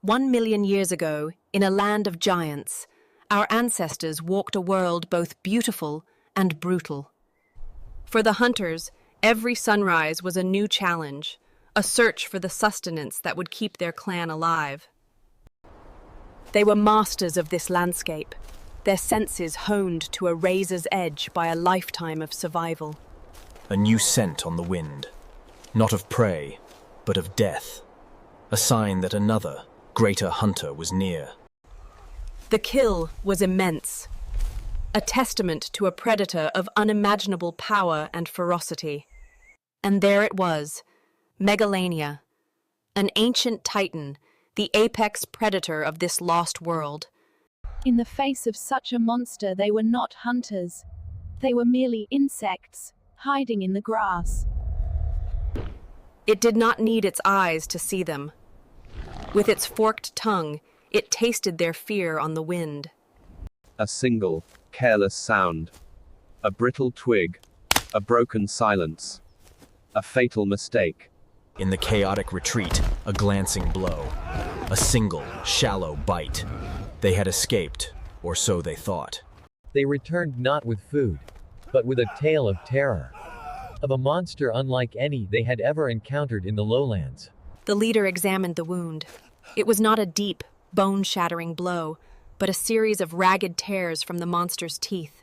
1 million years ago, in a land of giants, our ancestors walked a world both beautiful and brutal. For the hunters, every sunrise was a new challenge, a search for the sustenance that would keep their clan alive. They were masters of this landscape, their senses honed to a razor's edge by a lifetime of survival. A new scent on the wind, not of prey, but of death, a sign that another, greater hunter was near. The kill was immense, a testament to a predator of unimaginable power and ferocity. And there it was, Megalania, an ancient titan, the apex predator of this lost world. In the face of such a monster, they were not hunters. They were merely insects, hiding in the grass. It did not need its eyes to see them. With its forked tongue, it tasted their fear on the wind. A single, careless sound. A brittle twig. A broken silence. A fatal mistake. In the chaotic retreat, a glancing blow. A single, shallow bite. They had escaped, or so they thought. They returned not with food, but with a tale of terror. Of a monster unlike any they had ever encountered in the lowlands. The leader examined the wound. It was not a deep, bone-shattering blow, but a series of ragged tears from the monster's teeth.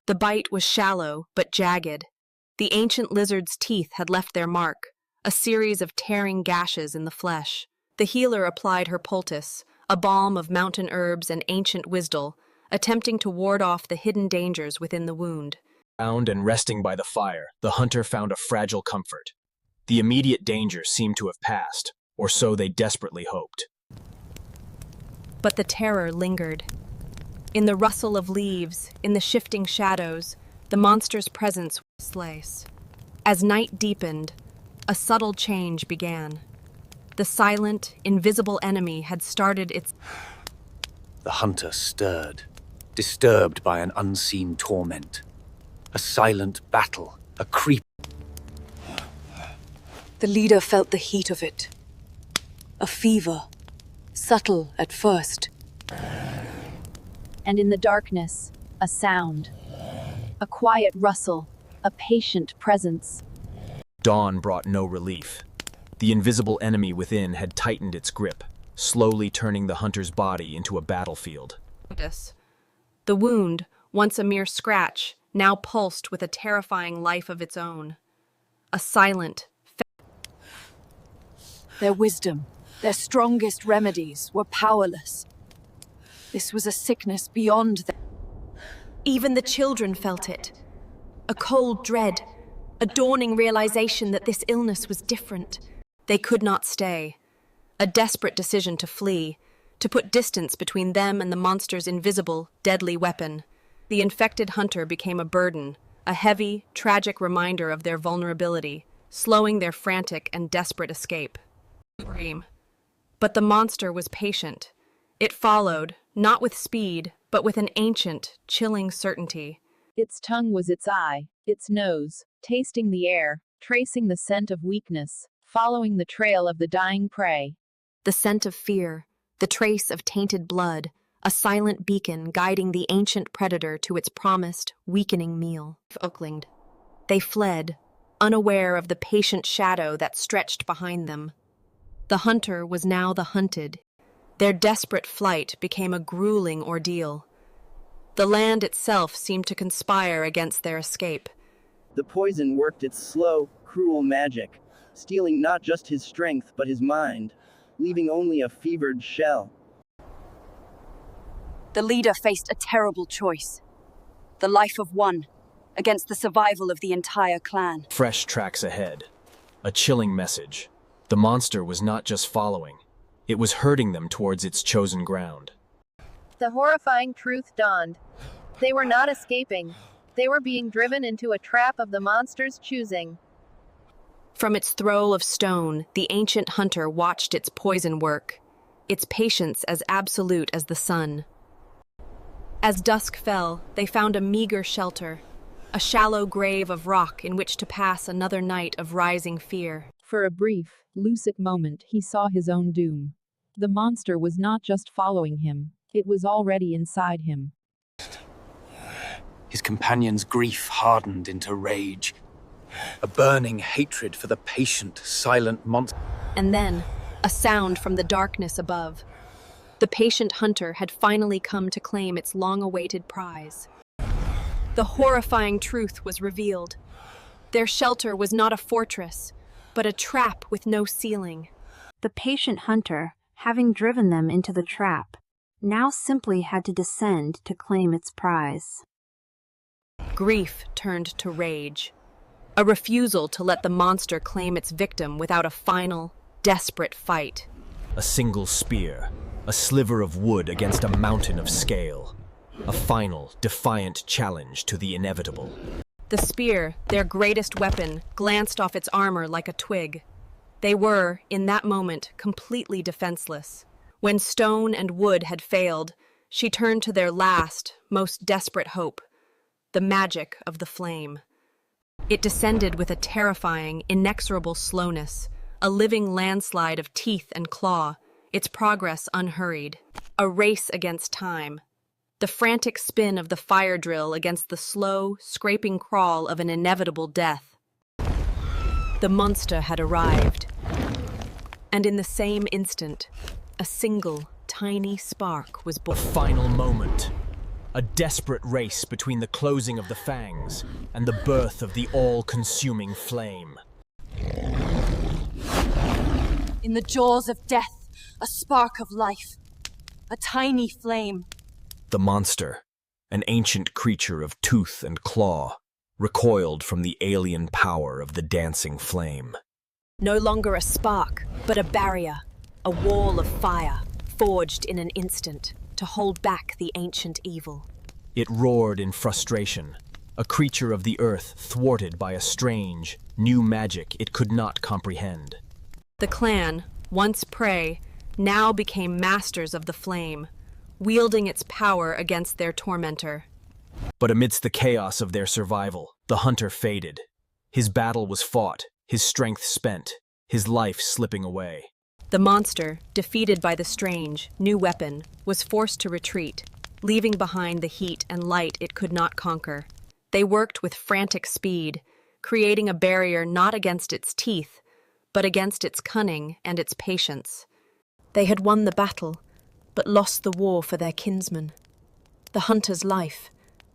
The bite was shallow, but jagged. The ancient lizard's teeth had left their mark, a series of tearing gashes in the flesh. The healer applied her poultice, a balm of mountain herbs and ancient wisdom, attempting to ward off the hidden dangers within the wound. Bound and resting by the fire, the hunter found a fragile comfort. The immediate danger seemed to have passed, or so they desperately hoped. But the terror lingered. In the rustle of leaves, in the shifting shadows, the monster's presence was slice. As night deepened, a subtle change began. The silent, invisible enemy had started its... The hunter stirred, disturbed by an unseen torment. A silent battle, a creep. The leader felt the heat of it. A fever, subtle at first. And in the darkness, a sound. A quiet rustle, a patient presence. Dawn brought no relief. The invisible enemy within had tightened its grip, slowly turning the hunter's body into a battlefield. The wound, once a mere scratch, now pulsed with a terrifying life of its own. A silent... Their wisdom, their strongest remedies, were powerless. This was a sickness beyond them. Even the children felt it. A cold dread, a dawning realization that this illness was different. They could not stay. A desperate decision to flee, to put distance between them and the monster's invisible, deadly weapon. The infected hunter became a burden, a heavy, tragic reminder of their vulnerability, slowing their frantic and desperate escape. But the monster was patient. It followed, not with speed, but with an ancient, chilling certainty. Its tongue was its eye, its nose, tasting the air, tracing the scent of weakness, following the trail of the dying prey. The scent of fear, the trace of tainted blood, a silent beacon guiding the ancient predator to its promised, weakening meal. They fled, unaware of the patient shadow that stretched behind them. The hunter was now the hunted. Their desperate flight became a grueling ordeal. The land itself seemed to conspire against their escape. The poison worked its slow, cruel magic, stealing not just his strength but his mind, leaving only a fevered shell. The leader faced a terrible choice. The life of one, against the survival of the entire clan. Fresh tracks ahead. A chilling message. The monster was not just following. It was herding them towards its chosen ground. The horrifying truth dawned. They were not escaping. They were being driven into a trap of the monster's choosing. From its throw of stone, the ancient hunter watched its poison work, its patience as absolute as the sun. As dusk fell, they found a meager shelter, a shallow grave of rock in which to pass another night of rising fear. For a brief, lucid moment, he saw his own doom. The monster was not just following him, it was already inside him. His companion's grief hardened into rage, a burning hatred for the patient, silent monster. And then, a sound from the darkness above. The patient hunter had finally come to claim its long-awaited prize. The horrifying truth was revealed. Their shelter was not a fortress, but a trap with no ceiling. The patient hunter, having driven them into the trap, now simply had to descend to claim its prize. Grief turned to rage. A refusal to let the monster claim its victim without a final, desperate fight. A single spear, a sliver of wood against a mountain of scale. A final, defiant challenge to the inevitable. The spear, their greatest weapon, glanced off its armor like a twig. They were, in that moment, completely defenseless. When stone and wood had failed, she turned to their last, most desperate hope, the magic of the flame. It descended with a terrifying, inexorable slowness, a living landslide of teeth and claw, its progress unhurried. A race against time. The frantic spin of the fire drill against the slow, scraping crawl of an inevitable death. The monster had arrived. And in the same instant, a single, tiny spark was born. A final moment. A desperate race between the closing of the fangs and the birth of the all-consuming flame. In the jaws of death, a spark of life. A tiny flame. The monster, an ancient creature of tooth and claw, recoiled from the alien power of the dancing flame. No longer a spark, but a barrier, a wall of fire, forged in an instant to hold back the ancient evil. It roared in frustration, a creature of the earth thwarted by a strange, new magic it could not comprehend. The clan, once prey, now became masters of the flame, wielding its power against their tormentor. But amidst the chaos of their survival, the hunter faded. His battle was fought, his strength spent, his life slipping away. The monster, defeated by the strange, new weapon, was forced to retreat, leaving behind the heat and light it could not conquer. They worked with frantic speed, creating a barrier not against its teeth, but against its cunning and its patience. They had won the battle, but lost the war for their kinsman. The hunter's life,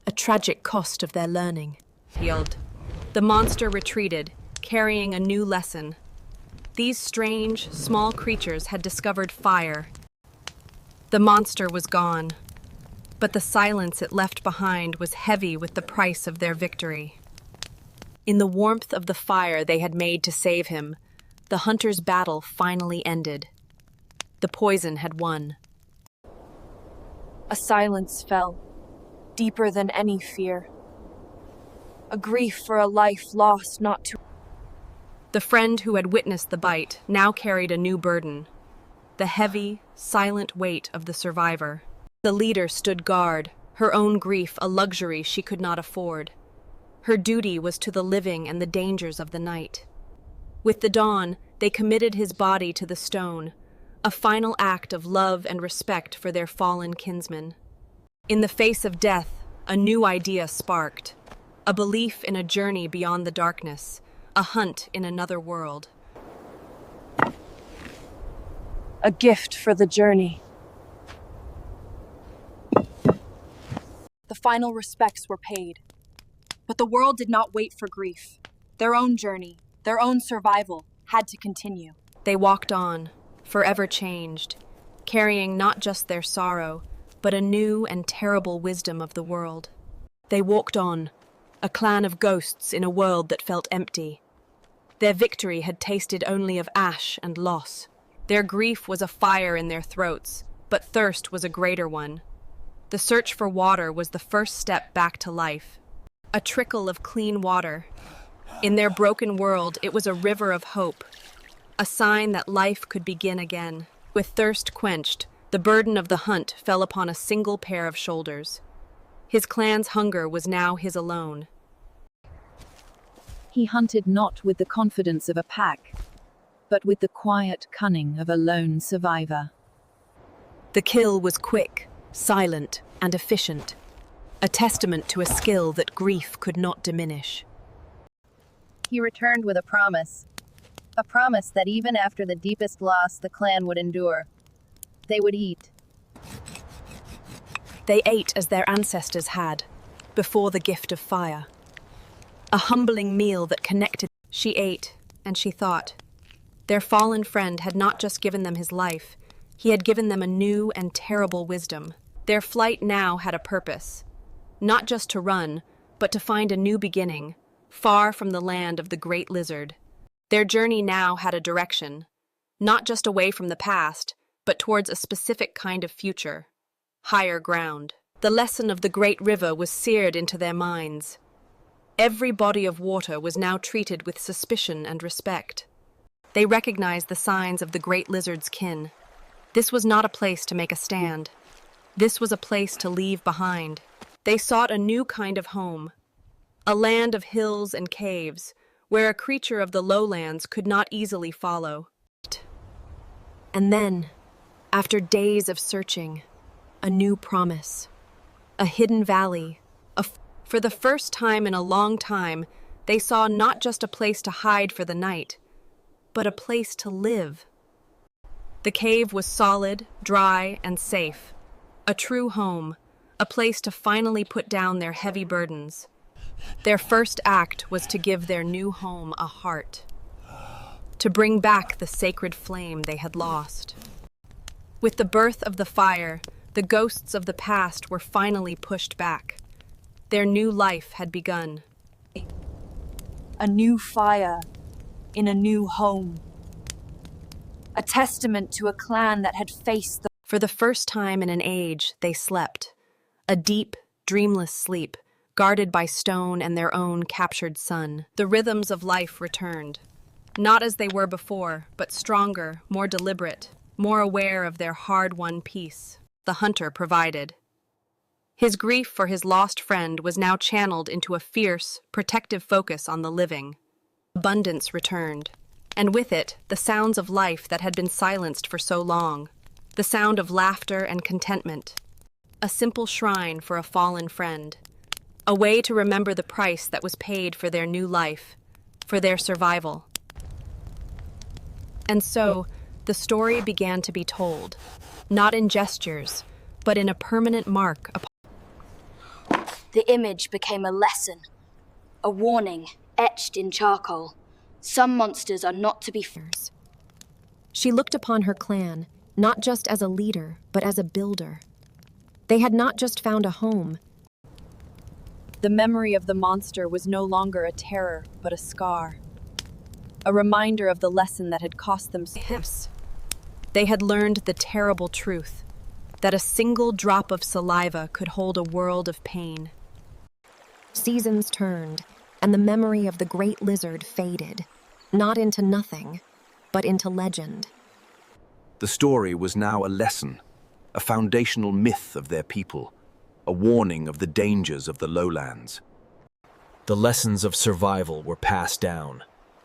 a tragic cost of their learning. Yelled. The monster retreated, carrying a new lesson. These strange, small creatures had discovered fire. The monster was gone, but the silence it left behind was heavy with the price of their victory. In the warmth of the fire they had made to save him, the hunter's battle finally ended. The poison had won. A silence fell, deeper than any fear. A grief for a life lost not to... The friend who had witnessed the bite now carried a new burden, the heavy, silent weight of the survivor. The leader stood guard, her own grief a luxury she could not afford. Her duty was to the living and the dangers of the night. With the dawn, they committed his body to the stone, a final act of love and respect for their fallen kinsman. In the face of death, a new idea sparked, a belief in a journey beyond the darkness, a hunt in another world. A gift for the journey. The final respects were paid. But the world did not wait for grief. Their own journey, their own survival, had to continue. They walked on, forever changed, carrying not just their sorrow, but a new and terrible wisdom of the world. They walked on, a clan of ghosts in a world that felt empty. Their victory had tasted only of ash and loss. Their grief was a fire in their throats, but thirst was a greater one. The search for water was the first step back to life. A trickle of clean water. In their broken world, it was a river of hope, a sign that life could begin again. With thirst quenched, the burden of the hunt fell upon a single pair of shoulders. His clan's hunger was now his alone. He hunted not with the confidence of a pack, but with the quiet cunning of a lone survivor. The kill was quick, silent, and efficient, a testament to a skill that grief could not diminish. He returned with a promise that even after the deepest loss the clan would endure. They would eat. They ate as their ancestors had, before the gift of fire. A humbling meal that connected. She ate, and she thought. Their fallen friend had not just given them his life, he had given them a new and terrible wisdom. Their flight now had a purpose. Not just to run, but to find a new beginning, far from the land of the great lizard. Their journey now had a direction, not just away from the past, but towards a specific kind of future, higher ground. The lesson of the great river was seared into their minds. Every body of water was now treated with suspicion and respect. They recognized the signs of the great lizard's kin. This was not a place to make a stand. This was a place to leave behind. They sought a new kind of home, a land of hills and caves, where a creature of the lowlands could not easily follow. And then, after days of searching, a new promise. A hidden valley. For the first time in a long time, they saw not just a place to hide for the night, but a place to live. The cave was solid, dry, and safe. A true home, a place to finally put down their heavy burdens. Their first act was to give their new home a heart, to bring back the sacred flame they had lost. With the birth of the fire, the ghosts of the past were finally pushed back. Their new life had begun. A new fire in a new home. A testament to a clan that had faced the... For the first time in an age, they slept. A deep, dreamless sleep, guarded by stone and their own captured sun. The rhythms of life returned. Not as they were before, but stronger, more deliberate, more aware of their hard-won peace. The hunter provided. His grief for his lost friend was now channeled into a fierce, protective focus on the living. Abundance returned, and with it, the sounds of life that had been silenced for so long. The sound of laughter and contentment. A simple shrine for a fallen friend. A way to remember the price that was paid for their new life, for their survival. And so, the story began to be told, not in gestures, but in a permanent mark upon. The image became a lesson, a warning etched in charcoal. Some monsters are not to be feared. She looked upon her clan, not just as a leader, but as a builder. They had not just found a home. The memory of the monster was no longer a terror, but a scar. A reminder of the lesson that had cost them lives. They had learned the terrible truth, that a single drop of saliva could hold a world of pain. Seasons turned, and the memory of the great lizard faded, not into nothing, but into legend. The story was now a lesson, a foundational myth of their people, a warning of the dangers of the lowlands. The lessons of survival were passed down,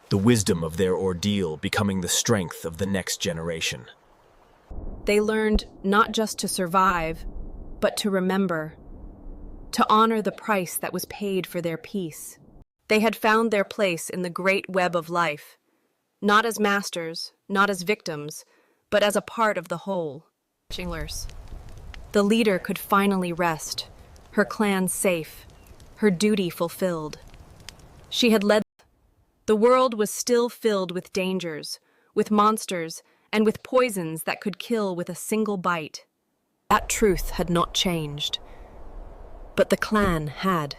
the wisdom of their ordeal becoming the strength of the next generation. They learned not just to survive, but to remember, to honor the price that was paid for their peace. They had found their place in the great web of life, not as masters, not as victims, but as a part of the whole. The leader could finally rest, her clan safe, her duty fulfilled. She had led. The world was still filled with dangers, with monsters, and with poisons that could kill with a single bite. That truth had not changed. But the clan had.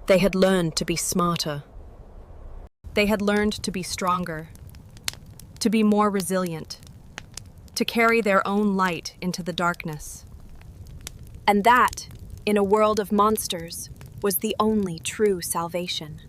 They had learned to be smarter. They had learned to be stronger, to be more resilient, to carry their own light into the darkness. And that, in a world of monsters, was the only true salvation.